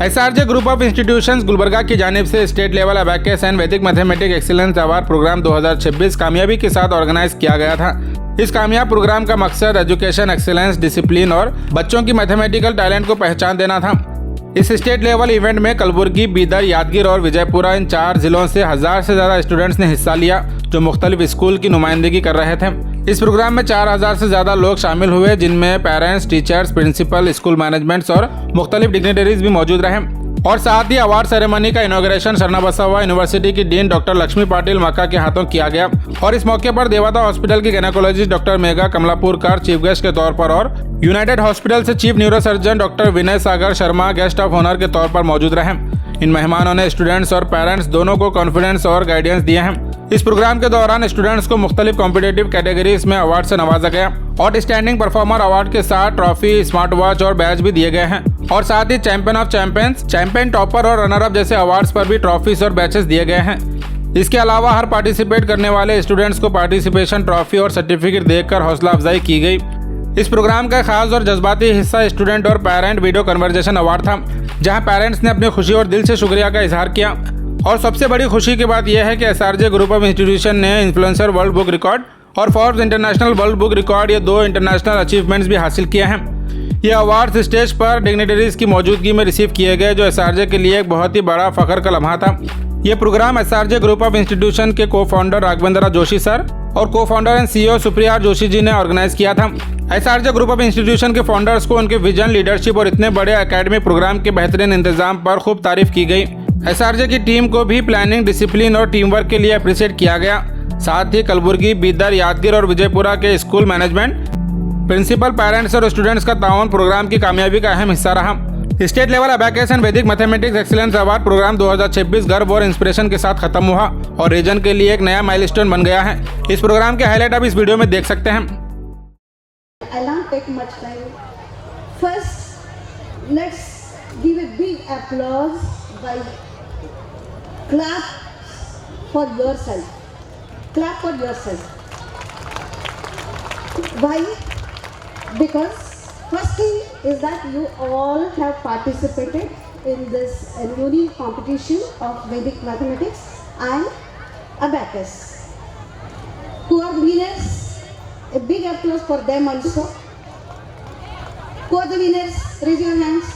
SRJ group of institutions Gulbarga की जानिब से स्टेट लेवल अबैकस एंड वैदिक मैथमेटिक्स एक्सीलेंस अवार्ड प्रोग्राम 2026 कामयाबी के साथ ऑर्गेनाइज किया गया था। इस कामयाब प्रोग्राम का मकसद एजुकेशन एक्सीलेंस, डिसिप्लिन और बच्चों की मैथमेटिकल टैलेंट को पहचान देना था। इस स्टेट लेवल इवेंट में कलबुर्गी, बीदर, यादगीर और विजयपुरा इन 4 जिलों से 1000 से ज़्यादा स्टूडेंट्स ने हिस्सा लिया, जो मुख्तलिफ स्कूल की नुमाइंदगी कर रहे थे। इस प्रोग्राम में 4000 से ज़्यादा लोग शामिल हुए, जिनमें parents, teachers, principal, school managements और मुख्तलिफ डिग्निटरीज भी मौजूद रहे। और साथ ही अवार्ड सेरेमनी का इनॉग्रेशन शरणबसवा यूनिवर्सिटी की डीन डॉक्टर लक्ष्मी पाटिल मक्का के हाथों किया गया। और इस मौके पर देवता हॉस्पिटल की gynaecologist doctor Megha Kamalapurkar chief guest के तौर पर और यूनाइटेड हॉस्पिटल से chief neurosurgeon doctor Vinay Sagar Sharma guest of honour के तौर पर मौजूद रहे। इन मेहमानों ने स्टूडेंट्स और पेरेंट्स दोनों को कॉन्फिडेंस और गाइडेंस दिए हैं। इस प्रोग्राम के दौरान स्टूडेंट्स को मुख्तलिफ कॉम्पिटिटिव कैटेगरीज में अवार्ड से नवाजा गया और स्टैंडिंग परफॉर्मर अवार्ड के साथ ट्रॉफी, स्मार्ट वॉच और बैज भी दिए गए हैं। और साथ ही champion of champions, champion, topper और रनर अप जैसे अवार्ड्स पर भी ट्रॉफीज और बैचेस दिए गए हैं। इसके अलावा हर पार्टिसिपेट करने वाले स्टूडेंट्स को पार्टिसिपेशन ट्रॉफी और सर्टिफिकेट देकर हौसला अफजाई की गई। इस प्रोग्राम का खास और जज्बाती हिस्सा स्टूडेंट और पेरेंट वीडियो कन्वर्जेशन अवार्ड था, जहां पेरेंट्स ने अपनी खुशी और दिल से शुक्रिया का इजहार किया। और सबसे बड़ी खुशी की बात यह है कि एसआरजे ग्रुप ऑफ इंस्टीट्यूशन ने इन्फ्लुएंसर वर्ल्ड बुक रिकॉर्ड और Forbes international world book record, ये 2 इंटरनेशनल अचीवमेंट्स भी हासिल किए हैं। ये अवार्ड्स स्टेज पर डिग्निटरीज की मौजूदगी में रिसीव किए गए, जो एसआरजे के लिए एक बहुत ही बड़ा फख्र का लम्हा था। ये programme SRJ group of institution के co founder Raghavendra Joshi sir और co founder and CEO Supriya Joshi ji ने ऑर्गेनाइज किया था। एसआरजे ग्रुप ऑफ इंस्टीट्यूशन के फाउंडर्स को उनके विजन, लीडरशिप और इतने बड़े एकेडमिक प्रोग्राम के बेहतरीन इंतजाम पर खूब तारीफ की गई। एसआरजे की टीम को भी प्लानिंग, डिसिप्लिन और टीम वर्क के लिए अप्रिशिएट किया गया। साथ ही कलबुर्गी, बीदर, यादगीर और विजयपुरा के स्कूल मैनेजमेंट, प्रिंसिपल, पेरेंट्स और स्टूडेंट्स का ताउन प्रोग्राम की कामयाबी का अहम हिस्सा रहा। स्टेट लेवल अबैकस एंड वैदिक मैथमेटिक्स एक्सीलेंस अवार्ड प्रोग्राम 2026 गर्व और इंस्पिरेशन के साथ खत्म हुआ और रीजन के लिए एक नया माइलस्टोन बन गया है। इस प्रोग्राम के हाईलाइट आप इस वीडियो में देख सकते हैं। I'll not take much time. First, let's give a big applause by clap for yourself. Clap for yourself. Why? Because first thing is that you all have participated in this unique competition of Vedic mathematics and abacus. Who are winners? A big applause for them also. Who are the winners? Raise your hands.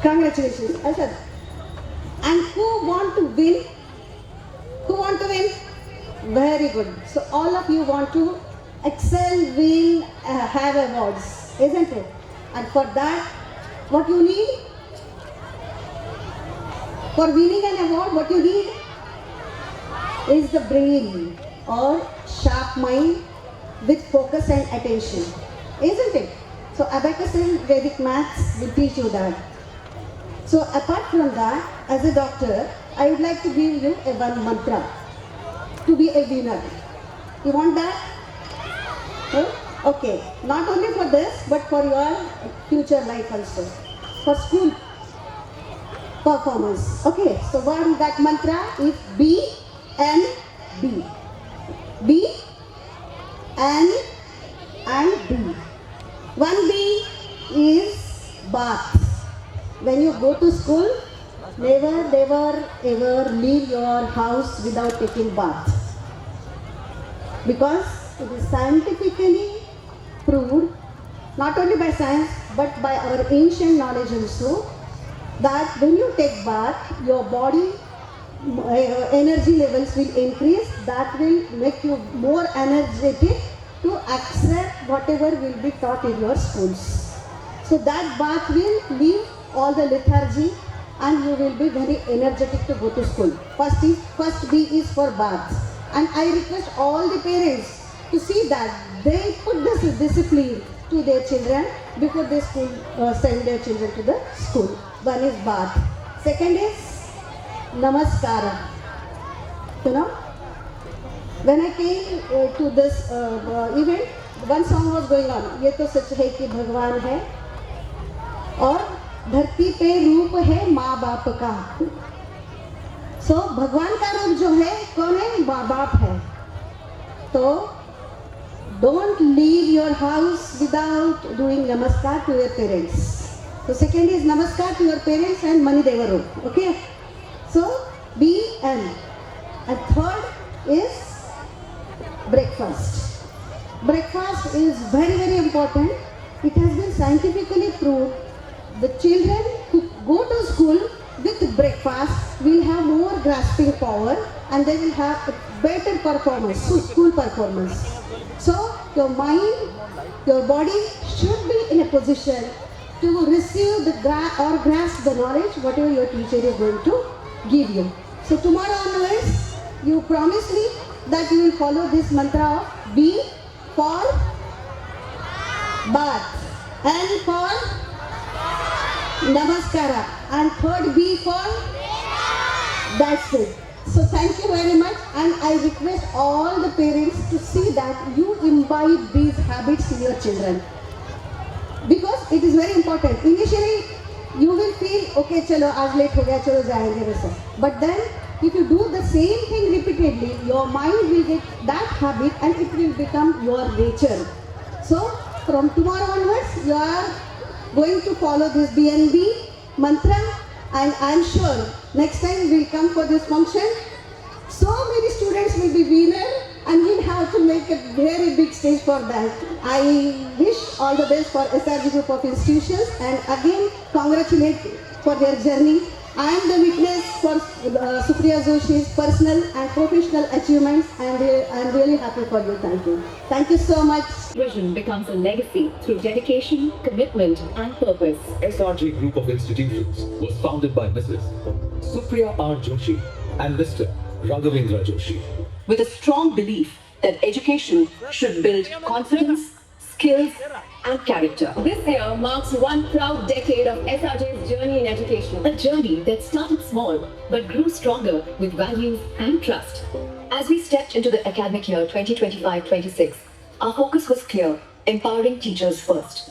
Congratulations. Asad. And who want to win? Who want to win? Very good. So all of you want to excel, win, have awards, isn't it? And for that, what you need? For winning an award, what you need is the brain or sharp mind with focus and attention, isn't it? So abacus and Vedic maths will teach you that. So apart from that, as a doctor, I would like to give you a one mantra to be a winner. You want that? Okay. Not only for this, but for your future life also, for school performance. Okay. So one that mantra is B and B. B and B. One B is bath. When you go to school, never ever leave your house without taking bath, because it is scientifically proved, not only by science but by our ancient knowledge also, that when you take bath, your body energy levels will increase. That will make you more energetic to accept whatever will be taught in your schools. So that bath will leave all the lethargy and you will be very energetic to go to school. First B is for bath. And I request all the parents to see that they put this discipline to their children before they send their children to the school. One is bath. Second is Namaskara. You know, when I came to this event, one song was going on. ये तो सच है कि भगवान है और धरती पे रूप है माँ बाप का। So भगवान का रूप जो है कौन है? माँ बाप है। तो don't leave your house without doing namaskar to your parents. So second is namaskar to your parents and Mani Devaru. Okay. So BN. And third is breakfast. Breakfast is very, very important. It has been scientifically proved the children who go to school with breakfast will have more grasping power and they will have a better performance, school performance. So your mind, your body should be in a position to receive or grasp the knowledge whatever your teacher is going to give you. So tomorrow onwards, you promise me that you will follow this mantra of B for bath and for namaskara and third B for that's it. So thank you very much and I request all the parents to see that you imbibe these habits in your children because it is very important. Initially you will feel okay chalo aaj late ho gaya chalo jayenge वैसे, but then if you do the same thing repeatedly your mind will get that habit and it will become your nature. So from tomorrow onwards you are going to follow this BNB mantra and I am sure next time we will come for this function. So many students will be winner and we'll have to make a very big stage for that. I wish all the best for SRG Group of Institutions and again congratulate for their journey. I am the witness for Supriya Joshi's personal and professional achievements and I am really happy for you. Thank you. Thank you so much. Vision becomes a legacy through dedication, commitment and purpose. SRG Group of Institutions was founded by Mrs. Supriya R. Joshi and Mr. Raghavendra Joshi. With a strong belief that education should build confidence, skills and character. This year marks one proud decade of SRJ's journey in education. A journey that started small but grew stronger with values and trust. As we stepped into the academic year 2025-26, our focus was clear, empowering teachers first.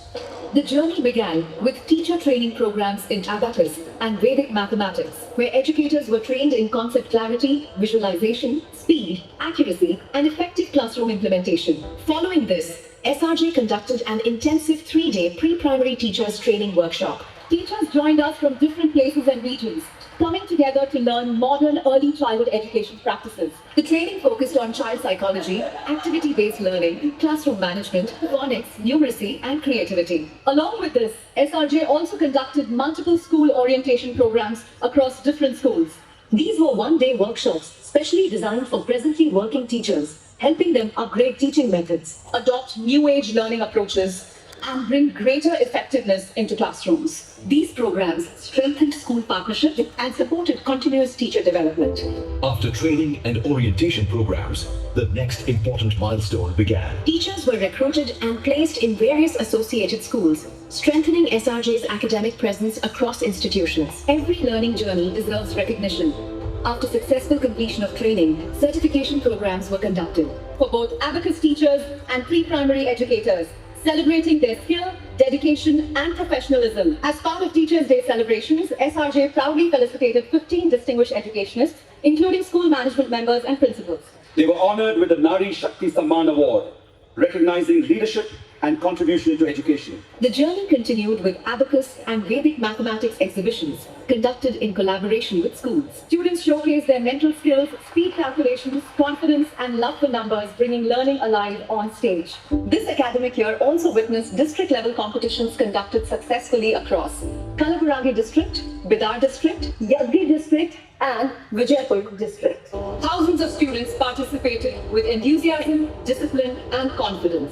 The journey began with teacher training programs in Abacus and Vedic mathematics, where educators were trained in concept clarity, visualization, speed, accuracy, and effective classroom implementation. Following this, SRJ conducted an intensive 3-day pre-primary teachers training workshop. Teachers joined us from different places and regions, coming together to learn modern early childhood education practices. The training focused on child psychology, activity-based learning, classroom management, phonics, numeracy, and creativity. Along with this, SRJ also conducted multiple school orientation programs across different schools. These were one-day workshops specially designed for presently working teachers, helping them upgrade teaching methods, adopt new-age learning approaches, and bring greater effectiveness into classrooms. These programs strengthened school partnerships and supported continuous teacher development. After training and orientation programs, the next important milestone began. Teachers were recruited and placed in various associated schools, strengthening SRJ's academic presence across institutions. Every learning journey deserves recognition. After successful completion of training, certification programs were conducted for both Abacus teachers and pre-primary educators, celebrating their skill, dedication, and professionalism. As part of Teachers' Day celebrations, SRJ proudly felicitated 15 distinguished educationists, including school management members and principals. They were honored with the Nari Shakti Samman Award, recognizing leadership and contribution to education. The journey continued with Abacus and Vedic mathematics exhibitions conducted in collaboration with schools. Students showcased their mental skills, speed calculations, confidence, and love for numbers, bringing learning alive on stage. This academic year also witnessed district-level competitions conducted successfully across Kalaburagi District, Bidar District, Yadgir District, and Vijaypur District. Thousands of students participated with enthusiasm, discipline, and confidence.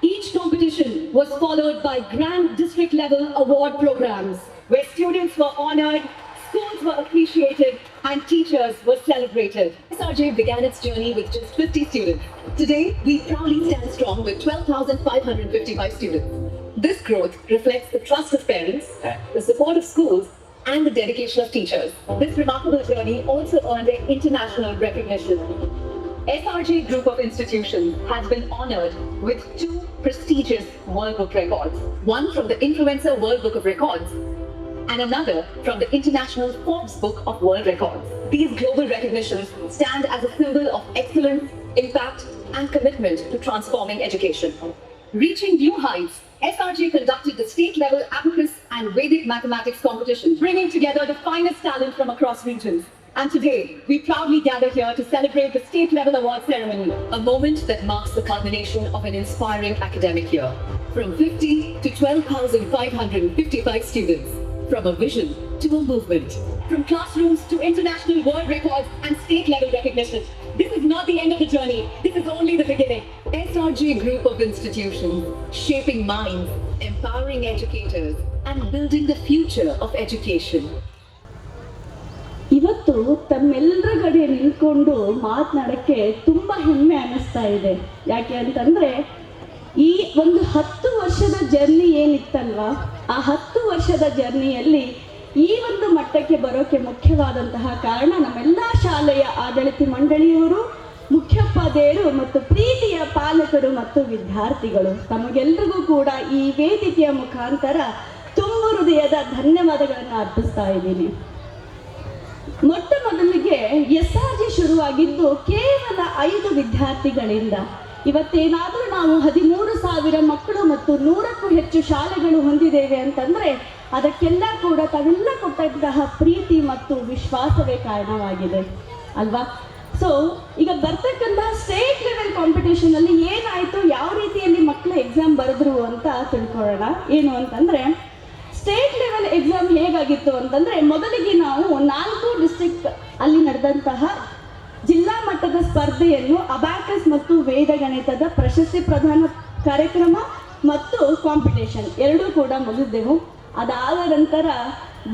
Each competition was followed by grand district-level award programs, where students were honored, schools were appreciated, and teachers were celebrated. SRJ began its journey with just 50 students. Today, we proudly stand strong with 12,555 students. This growth reflects the trust of parents, the support of schools, and the dedication of teachers. This remarkable journey also earned an international recognition. SRJ Group of Institutions has been honored with 2 prestigious World Book records. One from the Influencer World Book of Records and another from the International Forbes Book of World Records. These global recognitions stand as a symbol of excellence, impact, and commitment to transforming education. Reaching new heights, SRJ conducted the state-level abacus and Vedic mathematics competition, bringing together the finest talent from across regions. And today, we proudly gather here to celebrate the state-level award ceremony, a moment that marks the culmination of an inspiring academic year. From 50 to 12,555 students, from a vision to a movement, from classrooms to international world records and state-level recognition. This is not the end of the journey. This is only the beginning. SRJ Group of institutions, shaping minds, empowering educators, and building the future of education. ಇವತ್ತು ತಮ್ಮೆಲ್ಲರ ಕಡೆ ನಿಂತ್ಕೊಂಡು ಮಾತನಾಡೋಕ್ಕೆ ತುಂಬ ಹೆಮ್ಮೆ ಅನ್ನಿಸ್ತಾ ಇದೆ. ಯಾಕೆ ಅಂತಂದರೆ ಈ ಒಂದು 10 ವರ್ಷದ ಜರ್ನಿ ಏನಿತ್ತಲ್ವ, ಆ 10 ವರ್ಷದ ಜರ್ನಿಯಲ್ಲಿ ಈ ಒಂದು ಮಟ್ಟಕ್ಕೆ ಬರೋಕ್ಕೆ ಮುಖ್ಯವಾದಂತಹ ಕಾರಣ ನಮ್ಮೆಲ್ಲ ಶಾಲೆಯ ಆಡಳಿತ ಮಂಡಳಿಯವರು, ಮುಖ್ಯೋಪಾಧ್ಯಾಯರು ಮತ್ತು ಪ್ರೀತಿಯ ಪಾಲಕರು ಮತ್ತು ವಿದ್ಯಾರ್ಥಿಗಳು. ತಮಗೆಲ್ಲರಿಗೂ ಕೂಡ ಈ ವೇದಿಕೆಯ ಮುಖಾಂತರ ತುಂಬ ಹೃದಯದ ಧನ್ಯವಾದಗಳನ್ನು ಅರ್ಪಿಸ್ತಾ ಇದ್ದೀನಿ. ಮೊಟ್ಟ ಮೊದಲಿಗೆ SRJ ಶುರುವಾಗಿದ್ದು ಕೇವಲ 5 ವಿದ್ಯಾರ್ಥಿಗಳಿಂದ. ಇವತ್ತೇನಾದರೂ ನಾವು 13,000 ಮಕ್ಕಳು ಮತ್ತು 100ಕ್ಕೂ ಹೆಚ್ಚು ಶಾಲೆಗಳು ಹೊಂದಿದ್ದೇವೆ ಅಂತಂದರೆ ಅದಕ್ಕೆಲ್ಲ ಕೂಡ ತಾವೆಲ್ಲ ಕೊಟ್ಟಂತಹ ಪ್ರೀತಿ ಮತ್ತು ವಿಶ್ವಾಸವೇ ಕಾರಣವಾಗಿದೆ ಅಲ್ವಾ. ಸೊ ಈಗ ಬರ್ತಕ್ಕಂತಹ ಸ್ಟೇಟ್ ಲೆವೆಲ್ ಕಾಂಪಿಟೇಷನಲ್ಲಿ ಏನಾಯಿತು, ಯಾವ ರೀತಿಯಲ್ಲಿ ಮಕ್ಕಳು ಎಕ್ಸಾಮ್ ಬರೆದ್ರು ಅಂತ ತಿಳ್ಕೊಳ್ಳೋಣ. ಏನು ಅಂತಂದರೆ ಸ್ಟೇಟ್ ಲೆವೆಲ್ ಎಕ್ಸಾಮ್ ಹೇಗಾಗಿತ್ತು ಅಂತಂದರೆ, ಮೊದಲಿಗೆ ನಾವು 4 ಡಿಸ್ಟ್ರಿಕ್ಟ್ ಅಲ್ಲಿ ನಡೆದಂತಹ ಜಿಲ್ಲಾ ಮಟ್ಟದ ಸ್ಪರ್ಧೆಯನ್ನು ಅಬ್ಯಾಕಸ್ ಮತ್ತು ವೇದ ಗಣಿತದ ಪ್ರಶಸ್ತಿ ಪ್ರದಾನ ಕಾರ್ಯಕ್ರಮ ಮತ್ತು ಕಾಂಪಿಟೇಷನ್ ಎರಡೂ ಕೂಡ ಮುಗಿದೆವು. ಅದಾದ ನಂತರ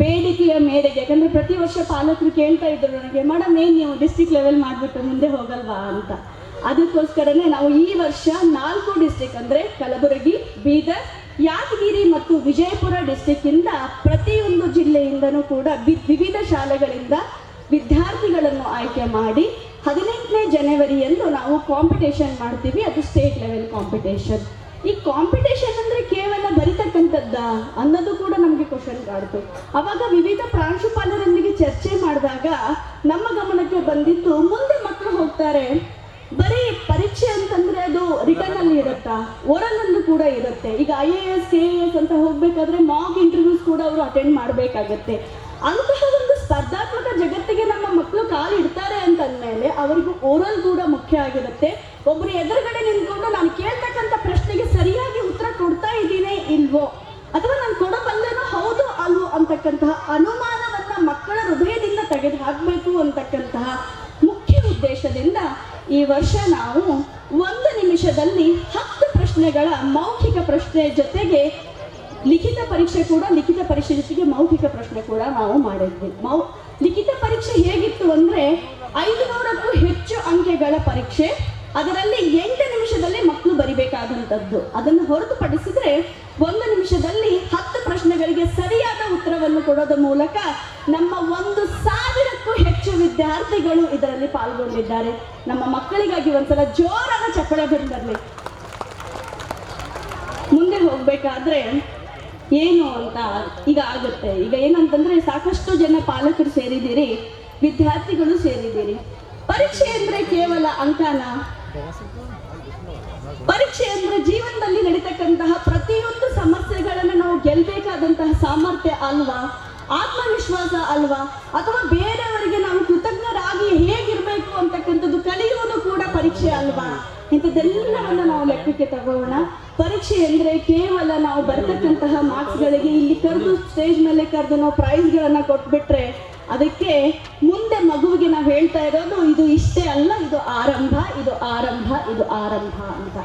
ಬೇಡಿಕೆಯ ಮೇರೆಗೆ, ಯಾಕಂದರೆ ಪ್ರತಿ ವರ್ಷ ಪಾಲಕರು ಕೇಳ್ತಾ ಇದ್ರು ನನಗೆ, ಮೇಡಮ್ ಏನು ನೀವು ಡಿಸ್ಟ್ರಿಕ್ಟ್ ಲೆವೆಲ್ ಮಾಡಿಬಿಟ್ಟು ಮುಂದೆ ಹೋಗಲ್ವಾ ಅಂತ. ಅದಕ್ಕೋಸ್ಕರನೇ ನಾವು ಈ ವರ್ಷ 4 ಡಿಸ್ಟ್ರಿಕ್ಟ್ ಅಂದರೆ ಕಲಬುರಗಿ, ಬೀದರ್, ಯಾದಗಿರಿ ಮತ್ತು ವಿಜಯಪುರ ಡಿಸ್ಟ್ರಿಕ್ಕಿಂದ ಪ್ರತಿಯೊಂದು ಜಿಲ್ಲೆಯಿಂದನೂ ಕೂಡ ವಿವಿಧ ಶಾಲೆಗಳಿಂದ ವಿದ್ಯಾರ್ಥಿಗಳನ್ನು ಆಯ್ಕೆ ಮಾಡಿ 18ನೇ ಜನವರಿಯಂದು ನಾವು ಕಾಂಪಿಟೇಷನ್ ಮಾಡ್ತೀವಿ. ಅದು ಸ್ಟೇಟ್ ಲೆವೆಲ್ ಕಾಂಪಿಟೇಷನ್. ಈ ಕಾಂಪಿಟೇಷನ್ ಅಂದರೆ ಕೇವಲ ಬರಿತಕ್ಕಂಥದ್ದ ಅನ್ನೋದು ಕೂಡ ನಮಗೆ ಕ್ವಶನ್ ಕಾಡ್ತು. ಆವಾಗ ವಿವಿಧ ಪ್ರಾಂಶುಪಾಲರೊಂದಿಗೆ ಚರ್ಚೆ ಮಾಡಿದಾಗ ನಮ್ಮ ಗಮನಕ್ಕೆ ಬಂದಿತ್ತು, ಮುಂದೆ ಮಕ್ಕಳು ಹೋಗ್ತಾರೆ ಬರೀ ಪರೀಕ್ಷೆ ಅಂತಂದರೆ ಅದು ರಿಟರ್ನ್ ಅಲ್ಲಿ ಇರುತ್ತಾ, ಓರಲ್ ಅಲ್ಲೂ ಕೂಡ ಇರುತ್ತೆ. ಈಗ IAS KAS ಅಂತ ಹೋಗಬೇಕಾದ್ರೆ ಮಾಕ್ ಇಂಟರ್ವ್ಯೂಸ್ ಕೂಡ ಅವರು ಅಟೆಂಡ್ ಮಾಡಬೇಕಾಗತ್ತೆ. ಅಂತಹ ಒಂದು ಸ್ಪರ್ಧಾತ್ಮಕ ಜಗತ್ತಿಗೆ ನಮ್ಮ ಮಕ್ಕಳು ಕಾಲು ಇಡ್ತಾರೆ ಅಂತಂದಮೇಲೆ ಅವರಿಗೂ ಓರಲ್ ಕೂಡ ಮುಖ್ಯ ಆಗಿರುತ್ತೆ. ಒಬ್ಬರು ಎದುರುಗಡೆ ನಿಂತ್ಕೊಂಡು ನಾನು ಕೇಳ್ತಕ್ಕಂಥ ಪ್ರಶ್ನೆಗೆ ಸರಿಯಾಗಿ ಉತ್ತರ ಕೊಡ್ತಾ ಇದ್ದೀನೇ ಇಲ್ವೋ, ಅಥವಾ ನಾನು ಕೊಡಬಲ್ಲೇನೋ ಹೌದು ಅಲ್ವೋ ಅಂತಕ್ಕಂತಹ ಅನುಮಾನವನ್ನು ಮಕ್ಕಳ ಹೃದಯದಿಂದ ತೆಗೆದು ಹಾಕಬೇಕು ಅಂತಕ್ಕಂತಹ ಮುಖ್ಯ ಉದ್ದೇಶದಿಂದ ಈ ವರ್ಷ ನಾವು 1 ನಿಮಿಷದಲ್ಲಿ 10 ಪ್ರಶ್ನೆಗಳ ಮೌಖಿಕ ಪ್ರಶ್ನೆ ಜೊತೆಗೆ ಲಿಖಿತ ಪರೀಕ್ಷೆ ಕೂಡ, ಲಿಖಿತ ಪರೀಕ್ಷೆ ಜೊತೆಗೆ ಮೌಖಿಕ ಪ್ರಶ್ನೆ ಕೂಡ ನಾವು ಮಾಡಿದ್ವಿ. ಲಿಖಿತ ಪರೀಕ್ಷೆ ಹೇಗಿತ್ತು ಅಂದರೆ 500ಕ್ಕೂ ಹೆಚ್ಚು ಅಂಕೆಗಳ ಪರೀಕ್ಷೆ. ಅದರಲ್ಲಿ 8 ನಿಮಿಷದಲ್ಲಿ ಮಕ್ಕಳು ಬರಿಬೇಕಾದಂಥದ್ದು. ಅದನ್ನು ಹೊರತುಪಡಿಸಿದರೆ 1 ನಿಮಿಷದಲ್ಲಿ 10 ಪ್ರಶ್ನೆಗಳಿಗೆ ಸರಿಯಾದ ಉತ್ತರವನ್ನು ಕೊಡೋದ್ರ ಮೂಲಕ ನಮ್ಮ 1,000ಕ್ಕೂ ಹೆಚ್ಚು ವಿದ್ಯಾರ್ಥಿಗಳು ಇದರಲ್ಲಿ ಪಾಲ್ಗೊಂಡಿದ್ದಾರೆ. ನಮ್ಮ ಮಕ್ಕಳಿಗಾಗಿ ಒಂದ್ಸಲ ಜೋರಾದ ಚಪ್ಪಳೆ ಬಂದಿರಲಿ. ಮುಂದೆ ಹೋಗಬೇಕಾದ್ರೆ ಏನು ಅಂತ ಈಗ ಆಗುತ್ತೆ. ಈಗ ಏನಂತಂದರೆ ಸಾಕಷ್ಟು ಜನ ಪಾಲಕರು ಸೇರಿದ್ದೀರಿ, ವಿದ್ಯಾರ್ಥಿಗಳು ಸೇರಿದ್ದೀರಿ. ಪರೀಕ್ಷೆ ಅಂದರೆ ಕೇವಲ ಅಂಕನ? ಪರೀಕ್ಷೆ ಅಂದರೆ ಜೀವನದಲ್ಲಿ ನಡೀತಕ್ಕಂತಹ ಪ್ರತಿಯೊಂದು ಸಮಸ್ಯೆಗಳನ್ನು ನಾವು ಗೆಲ್ಲಬೇಕಾದಂತಹ ಸಾಮರ್ಥ್ಯ ಅಲ್ವಾ, ಆತ್ಮವಿಶ್ವಾಸ ಅಲ್ವಾ, ಅಥವಾ ಬೇರೆಯವರಿಗೆ ನಾವು ಕೃತಜ್ಞರಾಗಿ ಹೇಗಿರಬೇಕು ಅಂತಕ್ಕಂಥದ್ದು ಕಲಿಯುವುದು ಕೂಡ ಪರೀಕ್ಷೆ ಅಲ್ವಾ? ಇಂಥದ್ದೆಲ್ಲವನ್ನು ನಾವು ಲೆಕ್ಕಕ್ಕೆ ತಗೋಣ. ಪರೀಕ್ಷೆ ಅಂದರೆ ಕೇವಲ ನಾವು ಬರ್ತಕ್ಕಂತಹ ಮಾರ್ಕ್ಸ್ಗಳಿಗೆ ಇಲ್ಲಿ ಕರೆದು ಸ್ಟೇಜ್ ಮೇಲೆ ಕರೆದು ನಾವು ಪ್ರೈಸ್ಗಳನ್ನು ಕೊಟ್ಬಿಟ್ರೆ ಅದಕ್ಕೆ ಮುಂದೆ ಮಗುವಿಗೆ ನಾವು ಹೇಳ್ತಾ ಇರೋದು ಇದು ಇಷ್ಟೇ ಅಲ್ಲ, ಇದು ಆರಂಭ, ಇದು ಆರಂಭ, ಇದು ಆರಂಭ ಅಂತ.